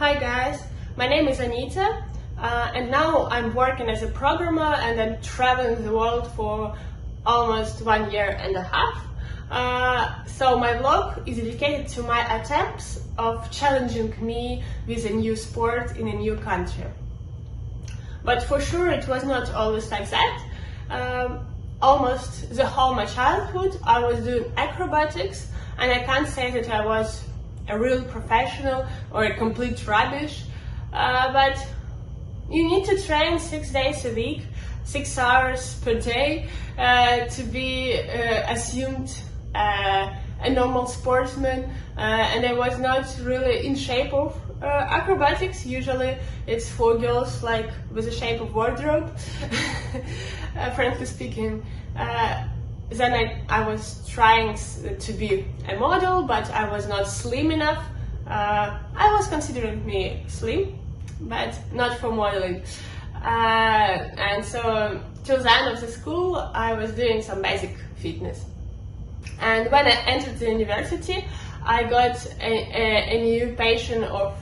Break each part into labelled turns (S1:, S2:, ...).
S1: Hi guys, my name is Anita and now I'm working as a programmer and I'm traveling the world for almost 1.5 years. So my vlog is dedicated to my attempts of challenging me with a new sport in a new country. But for sure it was not always like that. Almost the whole my childhood I was doing acrobatics, and I can't say that I was a real professional or a complete rubbish, but you need to train 6 days a week, 6 hours per day to be assumed a normal sportsman, and I was not really in shape of acrobatics. Usually it's for girls like with the shape of wardrobe, frankly speaking. Then I was trying to be a model, but I was not slim enough. I was considering me slim, but not for modeling. And so till the end of the school I was doing some basic fitness. And when I entered the university, I got a new passion of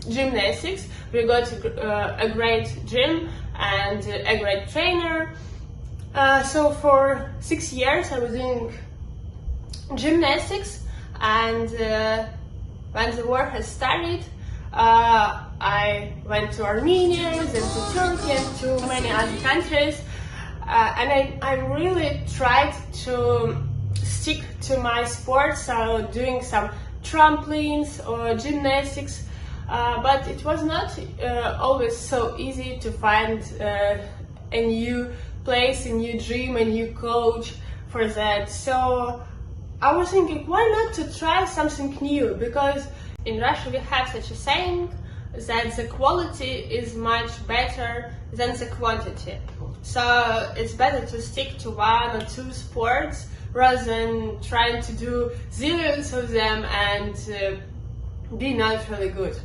S1: gymnastics. We got a great gym and a great trainer. So for 6 years I was doing gymnastics, and when the war has started, I went to Armenia, then to Turkey and to many other countries, and I really tried to stick to my sport, so doing some trampolines or gymnastics, but it was not always so easy to find a new place, a new gym, a new coach for that. So I was thinking, why not to try something new? Because in Russia we have such a saying that the quality is much better than the quantity. So it's better to stick to 1 or 2 sports rather than trying to do zillions of them and be not really good.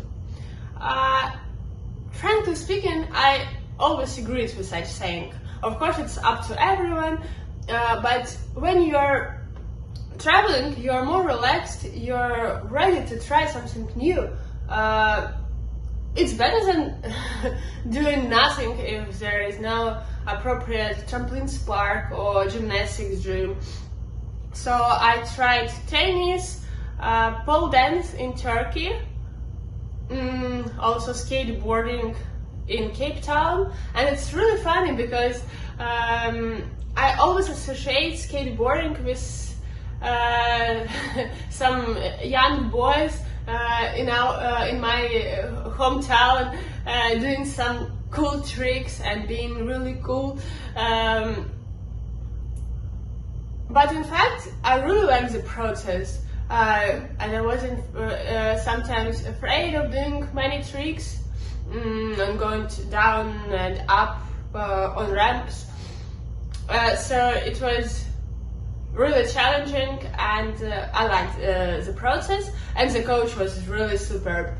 S1: Frankly speaking, I always agreed with such saying. Of course, it's up to everyone, but when you're traveling, you're more relaxed, you're ready to try something new. It's better than doing nothing if there is no appropriate trampoline park or gymnastics gym. So I tried tennis, pole dance in Turkey, also skateboarding in Cape Town, and it's really funny because I always associate skateboarding with some young boys in my hometown doing some cool tricks and being really cool. But in fact, I really like the process, and I wasn't sometimes afraid of doing many tricks. I'm going down and up on ramps, so it was really challenging, and I liked the process, and the coach was really superb.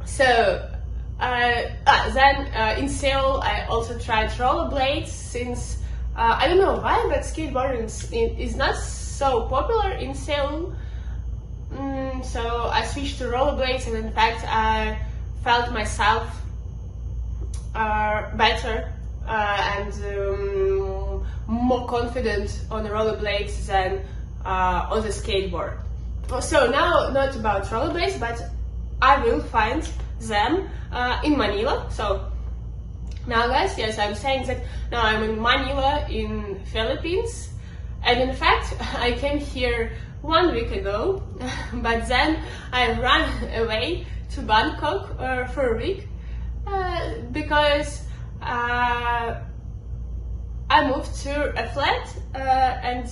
S1: So then in Seoul I also tried rollerblades, since I don't know why, but skateboarding is not so popular in Seoul. So I switched to rollerblades, and in fact I felt myself better and more confident on the rollerblades than on the skateboard. So now, not about rollerblades, but I will find them in Manila. So now guys, yes, I'm saying that now I'm in Manila in Philippines, and in fact I came here 1 week ago, but then I ran away to Bangkok for a week because I moved to a flat and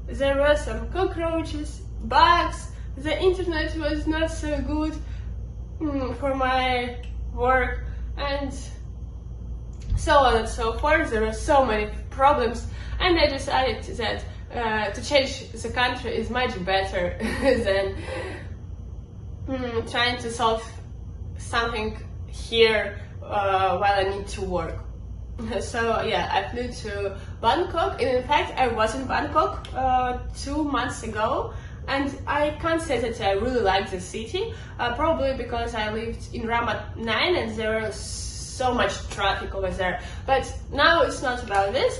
S1: there were some cockroaches, bugs, the internet was not so good for my work, and so on and so forth. There were so many problems, and I decided that to change the country is much better than trying to solve something here while I need to work. So yeah, I flew to Bangkok, and in fact I was in Bangkok 2 months ago, and I can't say that I really like the city, probably because I lived in Ramat 9 and there was so much traffic over there. But now it's not about this.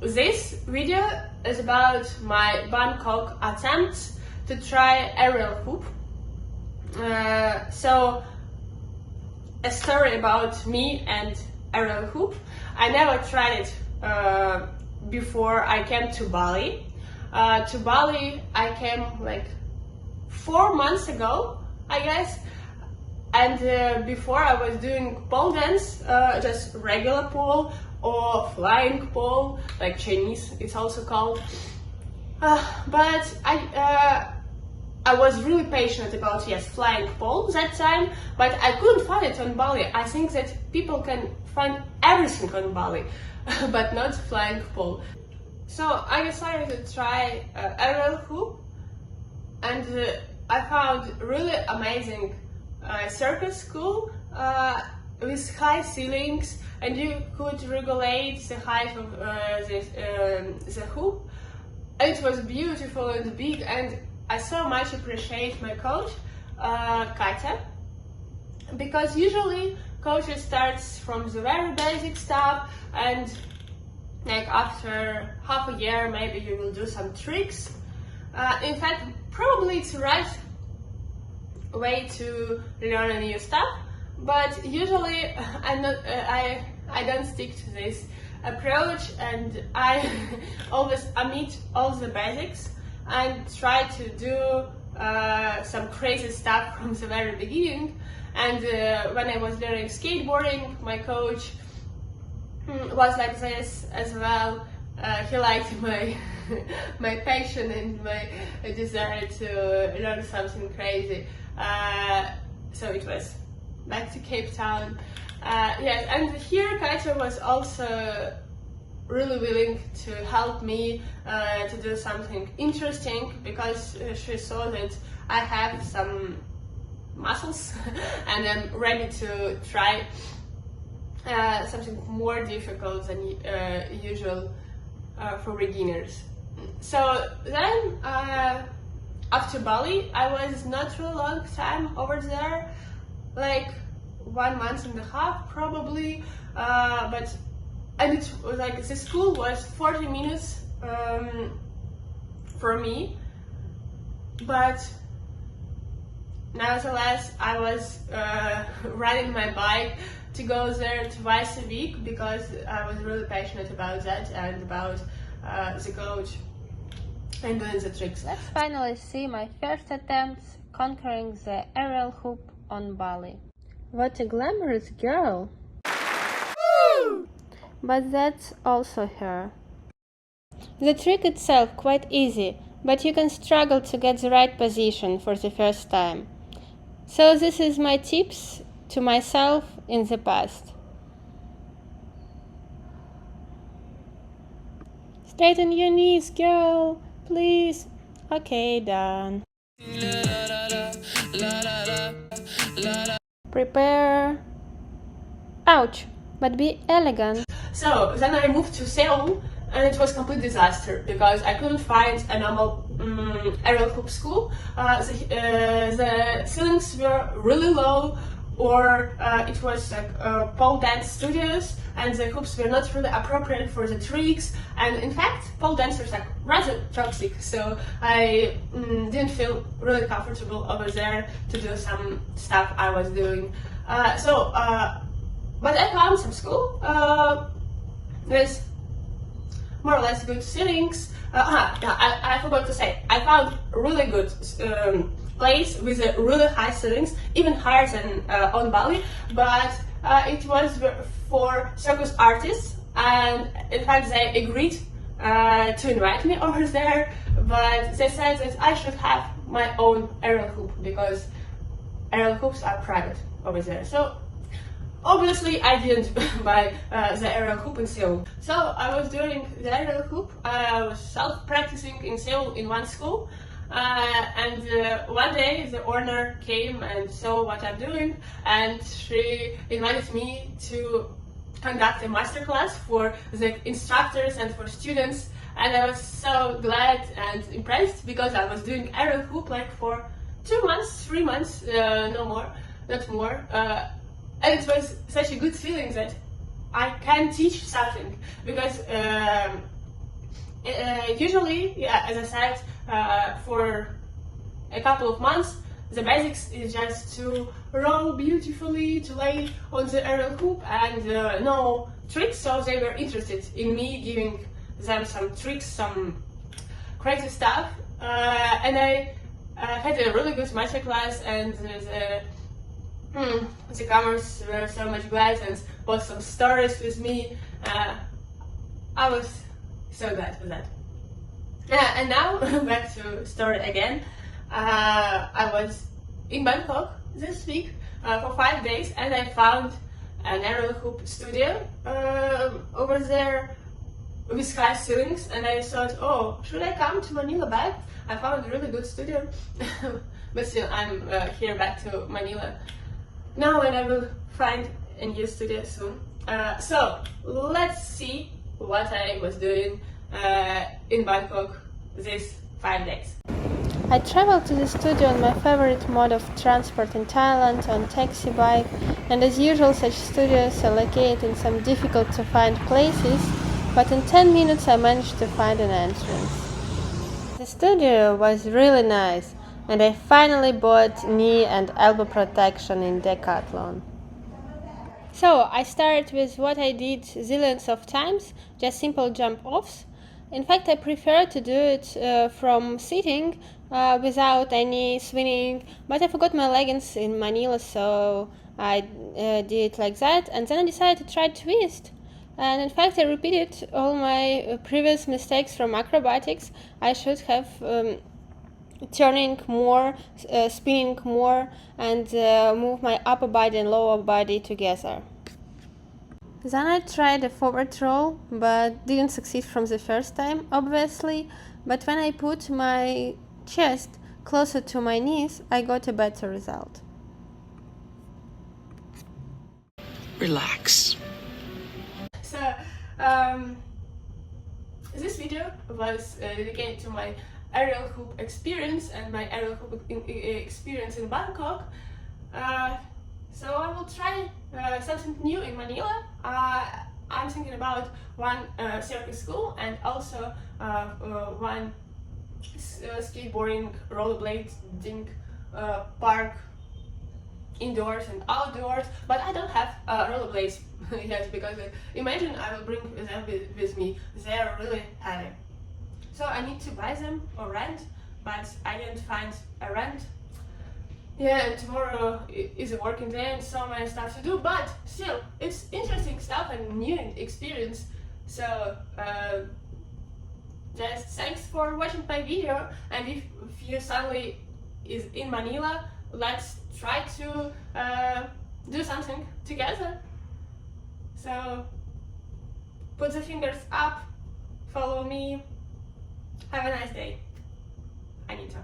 S1: This video is about my Bangkok attempts to try aerial hoop. So a story about me and aerial hoop. I never tried it before I came to Bali. To Bali I came like 4 months ago, I guess. And before I was doing pole dance, just regular pole or flying pole, like Chinese it's also called. But I was really passionate about, yes, flying pole that time, but I couldn't find it on Bali. I think that people can find everything on Bali, but not flying pole. So I decided to try aerial hoop, and I found really amazing circus school with high ceilings, and you could regulate the height of the hoop. It was beautiful and big, and I so much appreciate my coach, Katya, because usually coaches starts from the very basic stuff, and like after half a year maybe you will do some tricks. In fact, probably it's the right way to learn a new stuff, but usually I don't stick to this approach, and I always omit all the basics and try to do some crazy stuff from the very beginning. And when I was learning skateboarding, my coach was like this as well. He liked my my passion and my desire to learn something crazy. So it was back to Cape Town. Yes, and here Katya was also really willing to help me to do something interesting, because she saw that I have some muscles and I'm ready to try something more difficult than usual for beginners. So then after Bali, I was not really long time over there, like 1.5 months probably, and it was like the school was 40 minutes for me, but nevertheless I was riding my bike to go there twice a week, because I was really passionate about that and about the coach and doing the tricks.
S2: Let's finally see my first attempts conquering the aerial hoop on Bali. What a glamorous girl! But that's also her. The trick itself quite easy, but you can struggle to get the right position for the first time. So this is my tips to myself in the past. Straighten your knees, girl, please. Okay, done. Prepare. Ouch, but be elegant.
S1: So then I moved to Seoul, and it was a complete disaster because I couldn't find a normal aerial hoop school. The ceilings were really low, or it was like pole dance studios, and the hoops were not really appropriate for the tricks. And in fact, pole dancers are rather toxic, so I didn't feel really comfortable over there to do some stuff I was doing. But I found some school with more or less good ceilings. I forgot to say, I found a really good place with really high ceilings, even higher than on Bali, but it was for circus artists, and in fact they agreed to invite me over there, but they said that I should have my own aerial hoop because aerial hoops are private over there. So obviously I didn't buy the aerial hoop in Seoul. So I was doing the aerial hoop. I was self-practicing in Seoul in one school, and one day the owner came and saw what I'm doing, and she invited me to conduct a masterclass for the instructors and for students and I was so glad and impressed because I was doing aerial hoop like for 2 months, 3 months, no more, not more, and it was such a good feeling that I can teach something because usually, yeah, as I said, for a couple of months, the basics is just to roll beautifully, to lay on the aerial hoop, and no tricks. So they were interested in me giving them some tricks, some crazy stuff, and I had a really good master class, and the comers were so much glad and bought some stories with me. I was so glad for that. And now back to story again. I was in Bangkok this week for 5 days, and I found an aerial hoop studio over there with high ceilings, and I thought, oh, should I come to Manila back? I found a really good studio, but still I'm here back to Manila now, and I will find a new studio soon. So let's see what I was doing in Bangkok these 5 days.
S2: I traveled to the studio on my favorite mode of transport in Thailand, on taxi bike, and as usual such studios are located in some difficult to find places, but in 10 minutes I managed to find an entrance. The studio was really nice, and I finally bought knee and elbow protection in Decathlon. So I started with what I did zillions of times, just simple jump offs. In fact, I prefer to do it from sitting without any swinging, but I forgot my leggings in Manila, so I did it like that, and then I decided to try twist. And in fact, I repeated all my previous mistakes from acrobatics. I should have turning more, spinning more, and move my upper body and lower body together. Then I tried a forward roll, but didn't succeed from the first time, obviously. But when I put my chest closer to my knees, I got a better result.
S3: Relax.
S1: So, this video was dedicated to my aerial hoop experience and my aerial hoop experience in Bangkok. So I will try something new in Manila. I'm thinking about one circus school and also one skateboarding, rollerblading park, indoors and outdoors, but I don't have rollerblades yet because imagine I will bring them with me. They are really heavy. So I need to buy them or rent, but I didn't find a rent. Yeah, and tomorrow is a working day and so many stuff to do, but still, it's interesting stuff and new experience. So just thanks for watching my video, and if you suddenly is in Manila, let's try to do something together. So put the fingers up, follow me. Have a nice day. Anita.